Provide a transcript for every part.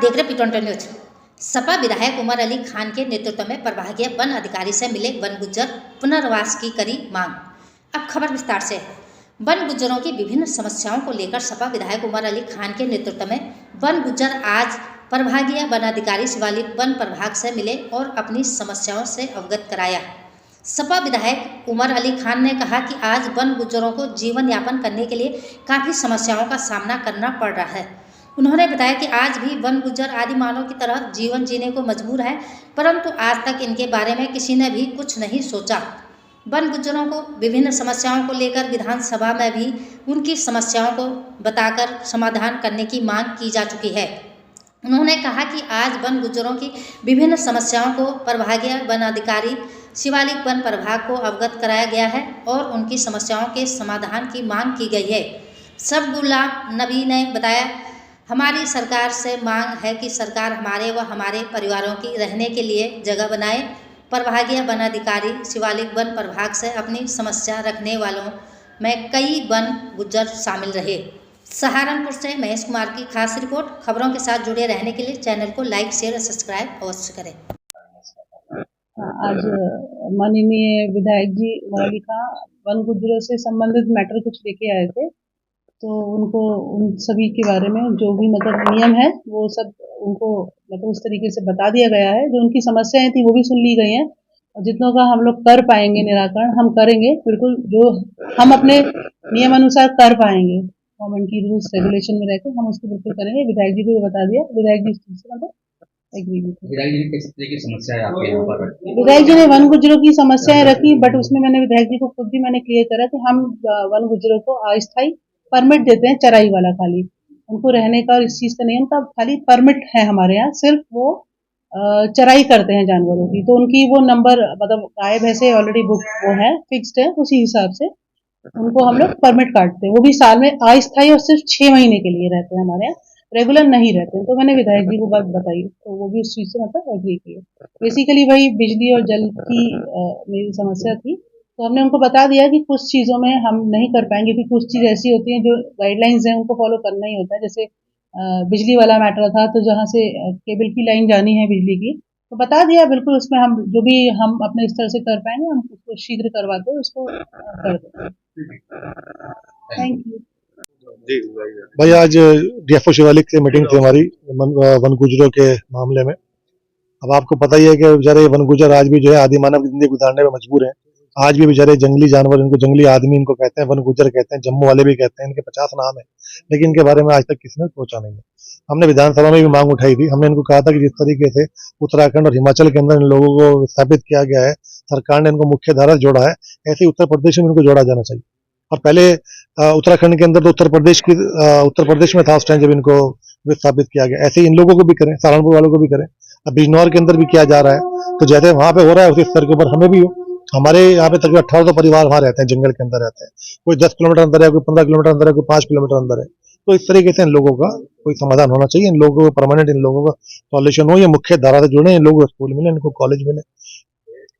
देख रहे P20 news. Sapa विधायक उमर अली खान के नेतृत्व में प्रभागीय वन अधिकारी से मिले वन गुज्जर पुनर्वास की करी मांग। अब खबर विस्तार से। वन गुज्जरों की विभिन्न समस्याओं को लेकर सपा विधायक उमर अली खान के नेतृत्व में वन गुज्जर आज प्रभागीय वन अधिकारी शिवालिक वन प्रभाग से मिले और अपनी समस्याओं से अवगत कराया। सपा विधायक उमर अली खान ने कहा कि आज वन गुज्जरों को जीवन यापन करने के लिए काफ़ी समस्याओं का सामना करना पड़ रहा है। उन्होंने बताया कि आज भी वन गुज्जर आदि मानव की तरह जीवन जीने को मजबूर है, परंतु आज तक इनके बारे में किसी ने भी कुछ नहीं सोचा। वन गुज्जरों को विभिन्न समस्याओं को लेकर विधानसभा में भी उनकी समस्याओं को बताकर समाधान करने की मांग की जा चुकी है। उन्होंने कहा कि आज वन गुज्जरों की विभिन्न समस्याओं को प्रभागीय वन अधिकारी शिवालिक वन प्रभाग को अवगत कराया गया है और उनकी समस्याओं के समाधान की मांग की गई है। सब गुलाम नबी ने बताया, हमारी सरकार से मांग है कि सरकार हमारे व हमारे परिवारों की रहने के लिए जगह बनाए। प्रभागीय वन अधिकारी शिवालिक वन प्रभाग से अपनी समस्या रखने वालों में कई वन गुज्जर शामिल रहे। सहारनपुर से महेश कुमार की खास रिपोर्ट। खबरों के साथ जुड़े रहने के लिए चैनल को लाइक, शेयर और सब्सक्राइब अवश्य करें। आज माननीय विधायक जी उमर अली खान वन गुज्जरों से संबंधित मैटर कुछ लेके आए थे, तो उनको उन सभी के बारे में जो भी नियम है वो सब उनको उस तरीके से बता दिया गया है। जो उनकी समस्याएं थी वो भी सुन ली गई हैं और जितनों का हम लोग कर पाएंगे निराकरण हम करेंगे, बिल्कुल जो हम अपने नियम अनुसार कर पाएंगे, गवर्नमेंट की रूल्स रेगुलेशन में रहकर हम उसको बिल्कुल करेंगे। विधायक जी को बता दिया, विधायक जी इस चीज से विधायक जी ने किस तरह की समस्या है आपके यहाँ पर? विधायक जी ने वन गुज्जरों की समस्याएं रखी, बट उसमें मैंने विधायक जी को खुद भी मैंने क्लियर करा कि हम वन गुज्जरों को अस्थायी परमिट देते हैं, चराई वाला खाली उनको रहने का और इस चीज का नहीं, उनका खाली परमिट है हमारे यहाँ, सिर्फ वो चराई करते हैं जानवरों की। तो उनकी वो नंबर गाय भैंसे ऑलरेडी बुक वो है, फिक्स्ड है, उसी हिसाब से उनको हम लोग परमिट काटते हैं। वो भी साल में अस्थायी और सिर्फ 6 महीने के लिए रहते हैं हमारे यहाँ, रेगुलर नहीं रहते हैं। तो मैंने विधायक जी को बात बताई तो वो भी उस चीज से एग्री किए। बेसिकली वही बिजली और जल की मेरी समस्या थी, तो हमने उनको बता दिया कि कुछ चीजों में हम नहीं कर पाएंगे क्योंकि कुछ चीज ऐसी होती हैं जो गाइडलाइंस हैं उनको फॉलो करना ही होता है। जैसे बिजली वाला मैटर था, तो जहाँ से केबल की लाइन जानी है बिजली की, तो बता दिया बिल्कुल उसमें हम जो भी हम अपने स्तर से कर पाएंगे हम उसको शीघ्र करवाते उसको कर देते। थैंक यू जी भाई। आज डीएफओ शिवालिक से मीटिंग थी हमारी वन गुज्जरों के मामले में। अब आपको पता ही है कि बेचारे वन गुज्जर आज भी जो है आदि मानव की जिंदगी गुजारने में मजबूर हैं। आज भी बेचारे जंगली जानवर, इनको जंगली आदमी इनको कहते हैं, वन गुज्जर कहते हैं, जम्मू वाले भी कहते हैं, इनके 50 नाम है, लेकिन इनके बारे में आज तक किसी ने सोचा नहीं है। हमने विधानसभा में भी मांग उठाई थी। हमने इनको कहा था कि जिस तरीके से उत्तराखंड और हिमाचल के अंदर इन लोगों को स्थापित किया गया है, सरकार ने इनको मुख्य धारा जोड़ा है, ऐसे ही उत्तर प्रदेश में इनको जोड़ा जाना चाहिए। और पहले उत्तराखंड के अंदर तो उत्तर प्रदेश में था उस टाइम जब इनको विस्थापित किया गया, ऐसे ही इन लोगों को भी करें, सहारनपुर वालों को भी करें। अब बिजनौर के अंदर भी किया जा रहा है, तो जैसे वहां पे हो रहा है उसी स्तर के ऊपर हमें भी हो। हमारे यहाँ पे तकरीबन 1800 परिवार वहां रहते हैं, जंगल के अंदर रहते हैं। कोई 10 किलोमीटर अंदर है, कोई 15 किलोमीटर अंदर है, कोई 5 किलोमीटर अंदर है। तो इस तरीके से इन लोगों का कोई समाधान होना चाहिए, इन लोगों को परमानेंट इन लोगों का सॉल्यूशन हो, ये मुख्य धारा से जुड़े, इन लोगों को स्कूल मिले, इनको कॉलेज मिले।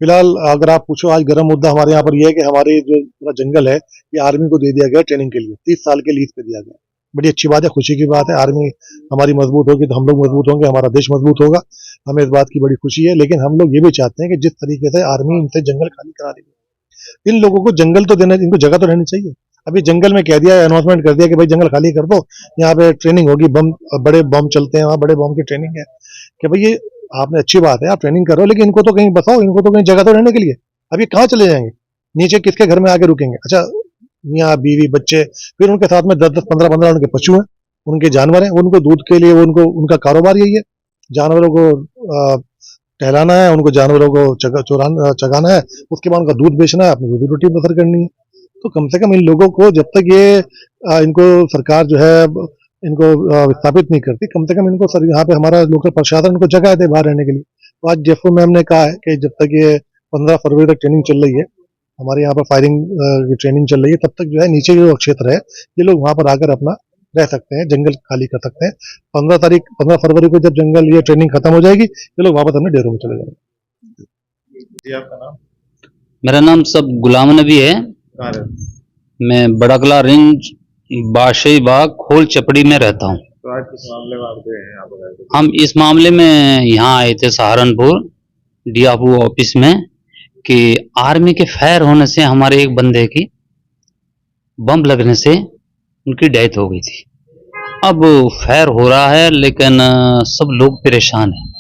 फिलहाल अगर आप पूछो, आज गर्म मुद्दा हमारे यहाँ पर यह है कि हमारे जो पूरा जंगल है ये आर्मी को दे दिया गया ट्रेनिंग के लिए, 30 साल के लीज पे दिया गया। बड़ी अच्छी बात है, खुशी की बात है। आर्मी हमारी मजबूत होगी तो हम लोग मजबूत होंगे, हमारा देश मजबूत होगा, हमें इस बात की बड़ी खुशी है। लेकिन हम लोग ये भी चाहते हैं कि जिस तरीके से आर्मी इनसे जंगल खाली करा रही है, इन लोगों को जंगल तो देना, इनको जगह तो रहनी चाहिए। अभी जंगल में कह दिया, अनाउंसमेंट कर दिया कि भाई जंगल खाली कर दो, यहाँ पे ट्रेनिंग होगी, बड़े बम चलते हैं, वहाँ बड़े बम की ट्रेनिंग है। कि भाई ये आपने अच्छी बात है, आप ट्रेनिंग करो, लेकिन इनको तो कहीं बसाओ, इनको तो कहीं जगह तो रहने के लिए। अब ये कहाँ चले जाएंगे, नीचे किसके घर में आके रुकेंगे? अच्छा, मियाँ बीवी बच्चे, फिर उनके साथ में 10-10 15-15 उनके पशु हैं, उनके जानवर हैं, उनको दूध के लिए उनका कारोबार यही है। जानवरों को टहलाना है, उनको जानवरों को चगाना है, उसके बाद उनका दूध बेचना है, अपनी रोजी रोटी बसर करनी है। तो कम से कम इन लोगों को जब तक ये इनको सरकार जो है इनको विस्थापित नहीं करती, कम से कम इनको यहाँ पे हमारा लोकल प्रशासन इनको जगह दे बाहर रहने के लिए। तो आज डीएफओ मैम ने कहा है कि जब तक ये 15 फरवरी तक ट्रेनिंग चल रही है, हमारे यहाँ पर फायरिंग की ट्रेनिंग चल रही है, तब तक जो है नीचे जो क्षेत्र है ये लोग वहां पर आकर अपना रह सकते हैं, जंगल खाली कर सकते हैं। 15 फरवरी को जब जंगल ये ट्रेनिंग खत्म हो जाएगी, ये लोग वापस अपने डेरों में चले जाएंगे। जी, आपका नाम? मेरा नाम सब गुलाम नबी है। मैं बड़ाकला रेंज बादशाही बाग खोल चपड़ी में रहता हूँ। तो आज किस मामले में आप गए हैं, आप बताएं। हम इस मामले में यहाँ आए थे सहारनपुर डीआरपो ऑफिस में कि आर्मी के फायर होने से हमारे एक बंदे की बम लगने से उनकी डेथ हो गई थी। अब फायर हो रहा है लेकिन सब लोग परेशान हैं,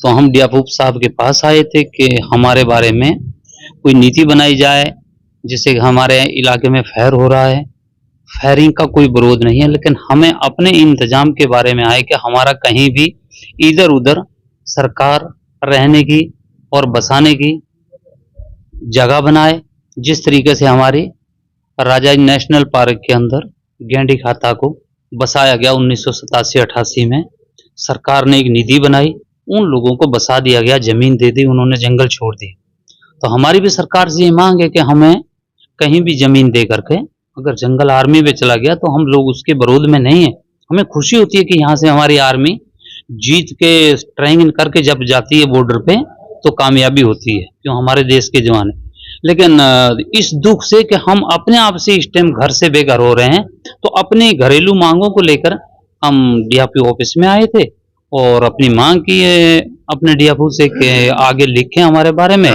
तो हम डीआरपो साहब के पास आए थे कि हमारे बारे में कोई नीति बनाई जाए जिससे हमारे इलाके में फायर हो रहा है। फायरिंग का कोई विरोध नहीं है, लेकिन हमें अपने इंतजाम के बारे में आए कि हमारा कहीं भी इधर उधर सरकार रहने की और बसाने की जगह बनाए, जिस तरीके से हमारी राजा नेशनल पार्क के अंदर गेंडी खाता को बसाया गया 1987-88 में। सरकार ने एक निधि बनाई, उन लोगों को बसा दिया गया, जमीन दे दी, उन्होंने जंगल छोड़ दिए। तो हमारी भी सरकार से ये मांग है कि हमें कहीं भी जमीन दे करके, अगर जंगल आर्मी में चला गया तो हम लोग उसके विरोध में नहीं है। हमें खुशी होती है कि यहाँ से हमारी आर्मी जीत के ट्रेनिंग करके जब जाती है बॉर्डर पे तो कामयाबी होती है, क्यों हमारे देश के जवान है। लेकिन इस दुख से कि हम अपने आप से इस टाइम घर से बेघर हो रहे हैं, तो अपनी घरेलू मांगों को लेकर हम डीआरपो ऑफिस में आए थे और अपनी मांग की है अपने डीआरपो से कि आगे लिखें हमारे बारे में।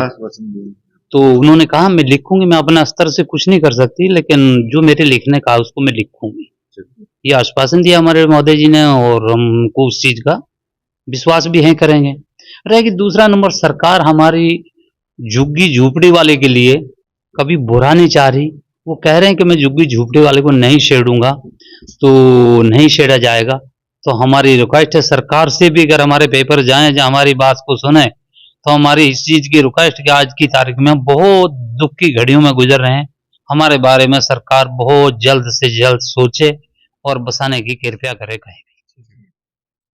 तो उन्होंने कहा मैं लिखूंगी, मैं अपना स्तर से कुछ नहीं कर सकती, लेकिन जो मेरे लिखने का उसको मैं लिखूंगी। ये आश्वासन दिया हमारे महोदय जी ने और हमको उस चीज का विश्वास भी है करेंगे। रहेगी दूसरा नंबर, सरकार हमारी झुग्गी झूपड़ी वाले के लिए कभी बुरा नहीं चाह रही। वो कह रहे हैं कि मैं झुग्गी झूपड़ी वाले को नहीं छेड़ूंगा, तो नहीं छेड़ा जाएगा। तो हमारी रिक्वेस्ट है सरकार से भी, अगर हमारे पेपर जाएं जो हमारी बात को सुने, तो हमारी इस चीज की रिक्वेस्ट कि आज की तारीख में बहुत दुख की घड़ियों में गुजर रहे हैं, हमारे बारे में सरकार बहुत जल्द से जल्द सोचे और बसाने की कृपया करे कहीं भी।